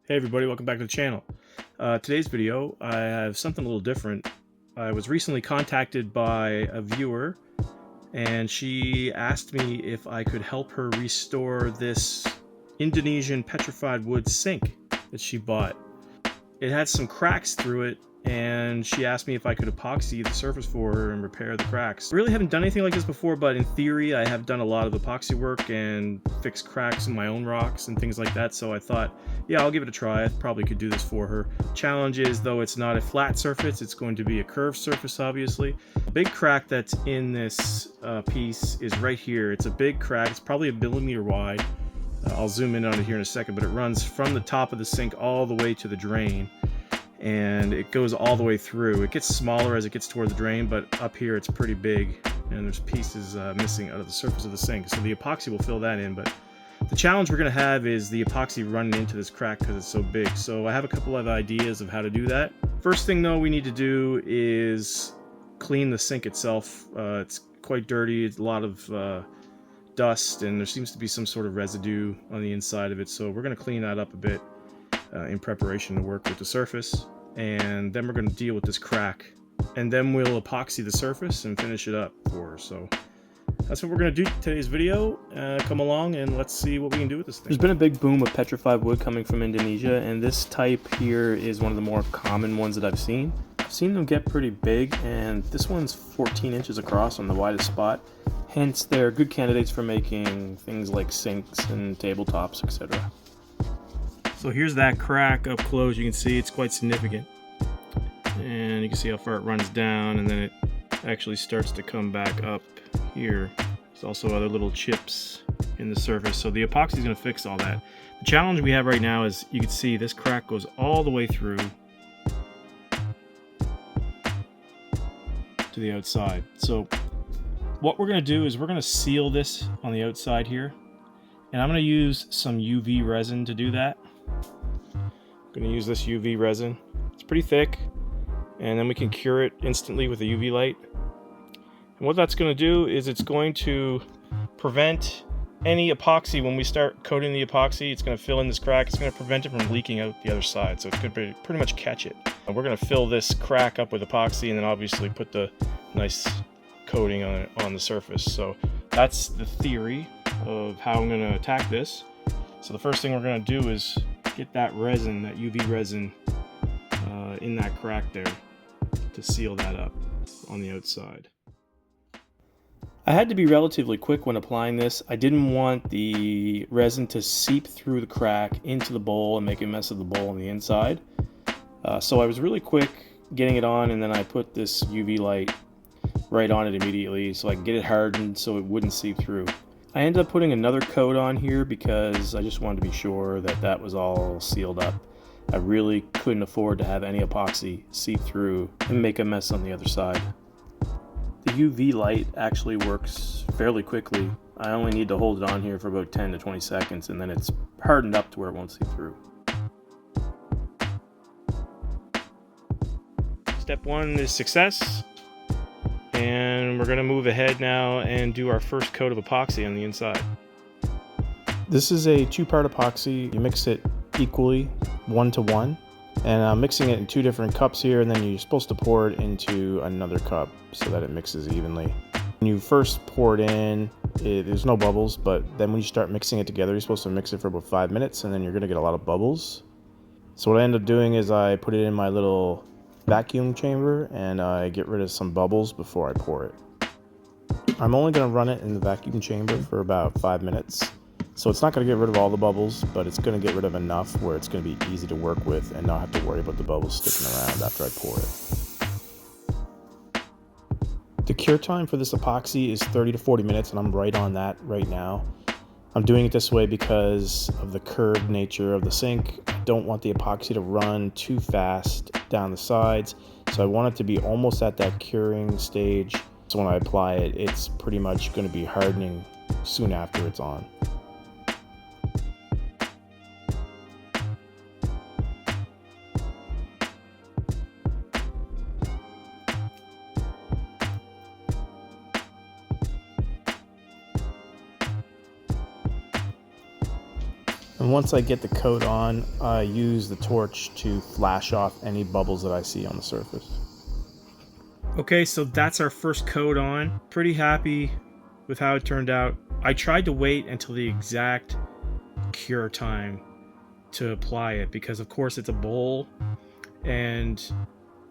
Hey everybody, welcome back to the channel. Today's video, I have something a little different. I was recently contacted by a viewer and she asked me if I could help her restore this Indonesian Petrified Wood sink that she bought. It had some cracks through it and she asked me if I could epoxy the surface for her and repair the cracks. I really haven't done anything like this before, but in theory I have done a lot of epoxy work and fixed cracks in my own rocks and things like that, so I thought, yeah, I'll give it a try. I probably could do this for her. Challenge is, though, it's not a flat surface, it's going to be a curved surface, obviously. The big crack that's in this piece is right here. It's a big crack, it's probably 1 millimeter wide. I'll zoom in on it here in a second, but it runs from the top of the sink all the way to the drain. And it goes all the way through. It gets smaller as it gets toward the drain, but up here it's pretty big, and there's pieces missing out of the surface of the sink. So the epoxy will fill that in, but the challenge we're going to have is the epoxy running into this crack because it's so big. So I have a couple of ideas of how to do that. First thing though we need to do is clean the sink itself. It's quite dirty, it's a lot of dust, and there seems to be some sort of residue on the inside of it. So we're going to clean that up a bit in preparation to work with the surface, and then we're going to deal with this crack, and then we'll epoxy the surface and finish it up for her. So that's what we're going to do in today's video. Come along and let's see what we can do with this thing. There's been a big boom of petrified wood coming from Indonesia, and this type here is one of the more common ones that I've seen. I've seen them get pretty big, and this one's 14 inches across on the widest spot. Hence, they're good candidates for making things like sinks and tabletops, etc. So here's that crack up close. You can see it's quite significant. And you can see how far it runs down, and then it actually starts to come back up here. There's also other little chips in the surface. So the epoxy is going to fix all that. The challenge we have right now is, you can see this crack goes all the way through to the outside. So what we're going to do is we're going to seal this on the outside here. And I'm going to use some UV resin to do that. I'm going to use this UV resin. It's pretty thick, and then we can cure it instantly with a UV light. And what that's going to do is it's going to prevent any epoxy. When we start coating the epoxy, it's going to fill in this crack. It's going to prevent it from leaking out the other side, so it's going to pretty much catch it. And we're going to fill this crack up with epoxy, and then obviously put the nice coating on the surface. So that's the theory of how I'm going to attack this. So the first thing we're going to do is get that resin, that UV resin, in that crack there to seal that up on the outside. I had to be relatively quick when applying this. I didn't want the resin to seep through the crack into the bowl and make a mess of the bowl on the inside. So I was really quick getting it on, and then I put this UV light right on it immediately so I could get it hardened so it wouldn't seep through. I ended up putting another coat on here because I just wanted to be sure that that was all sealed up. I really couldn't afford to have any epoxy seep through and make a mess on the other side. The UV light actually works fairly quickly. I only need to hold it on here for about 10 to 20 seconds, and then it's hardened up to where it won't seep through. Step one is success. And we're going to move ahead now and do our first coat of epoxy on the inside. This is a 2-part epoxy. You mix it equally, 1 to 1. And I'm mixing it in 2 different cups here, and then you're supposed to pour it into another cup so that it mixes evenly. When you first pour it in, there's no bubbles, but then when you start mixing it together, you're supposed to mix it for about 5 minutes, and then you're going to get a lot of bubbles. So what I end up doing is I put it in my little vacuum chamber, and I get rid of some bubbles before I pour it. I'm only going to run it in the vacuum chamber for about 5 minutes, so it's not going to get rid of all the bubbles, but it's going to get rid of enough where it's going to be easy to work with and not have to worry about the bubbles sticking around after I pour it. The cure time for this epoxy is 30 to 40 minutes, and I'm right on that right now. I'm doing it this way because of the curved nature of the sink. I don't want the epoxy to run too fast down the sides, so I want it to be almost at that curing stage. So when I apply it, it's pretty much going to be hardening soon after it's on. And And once I get the coat on, I use the torch to flash off any bubbles that I see on the surface. Okay, so that's our first coat on. Pretty happy with how it turned out. I tried to wait until the exact cure time to apply it because of course it's a bowl and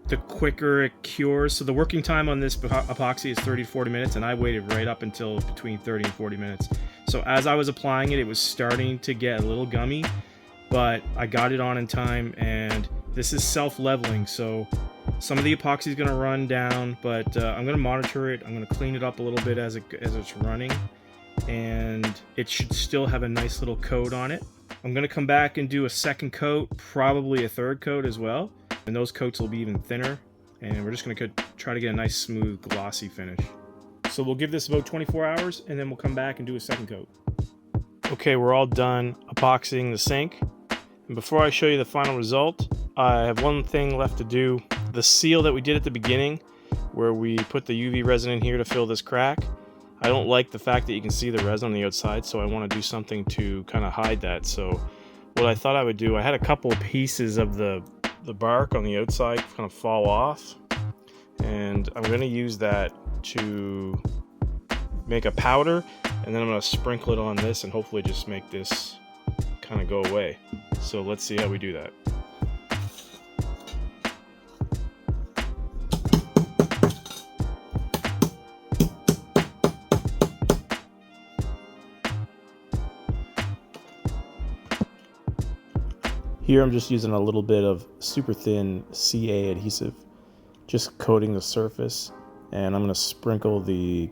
the quicker it cures. So the working time on this epoxy is 30 to 40 minutes and I waited right up until between 30 and 40 minutes. So as I was applying it, it was starting to get a little gummy, but I got it on in time, and this is self-leveling, so some of the epoxy is going to run down, but I'm going to monitor it. I'm going to clean it up a little bit as it's running, and it should still have a nice little coat on it. I'm going to come back and do a second coat, probably a third coat as well, and those coats will be even thinner, and we're just going to try to get a nice smooth glossy finish. So we'll give this about 24 hours and then we'll come back and do a second coat. Okay, we're all done epoxying the sink. And before I show you the final result, I have one thing left to do. The seal that we did at the beginning, where we put the UV resin in here to fill this crack, I don't like the fact that you can see the resin on the outside, so I want to do something to kind of hide that. So what I thought I would do, I had a couple of pieces of the bark on the outside kind of fall off, and I'm going to use that to make a powder, and then I'm going to sprinkle it on this and hopefully just make this kind of go away. So let's see how we do that. Here I'm just using a little bit of super thin CA adhesive, just coating the surface, and I'm going to sprinkle the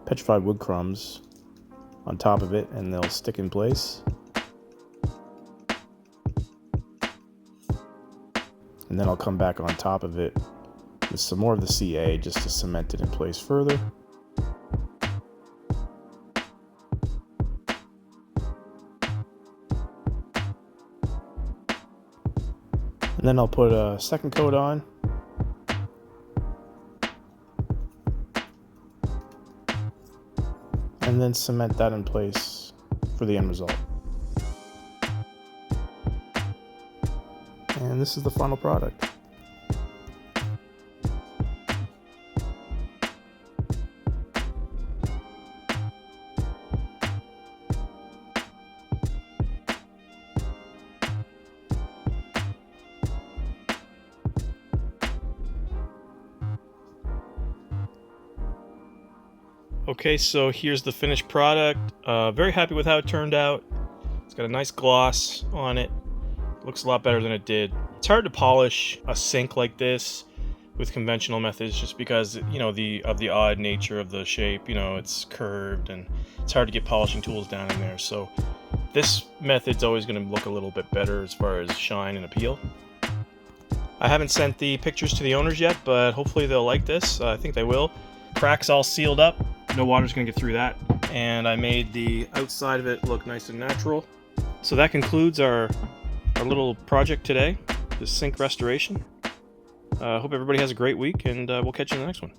petrified wood crumbs on top of it and they'll stick in place. And then I'll come back on top of it with some more of the CA just to cement it in place further. And then I'll put a second coat on. And then cement that in place for the end result. And this is the final product. Okay, so here's the finished product. Very happy with how it turned out. It's got a nice gloss on it. Looks a lot better than it did. It's hard to polish a sink like this with conventional methods just because, you know, of the odd nature of the shape. You know, it's curved and it's hard to get polishing tools down in there. So this method's always going to look a little bit better as far as shine and appeal. I haven't sent the pictures to the owners yet, but hopefully they'll like this. I think they will. Crack's all sealed up. No water's going to get through that. And I made the outside of it look nice and natural. So that concludes our little project today, the sink restoration. Hope everybody has a great week, and we'll catch you in the next one.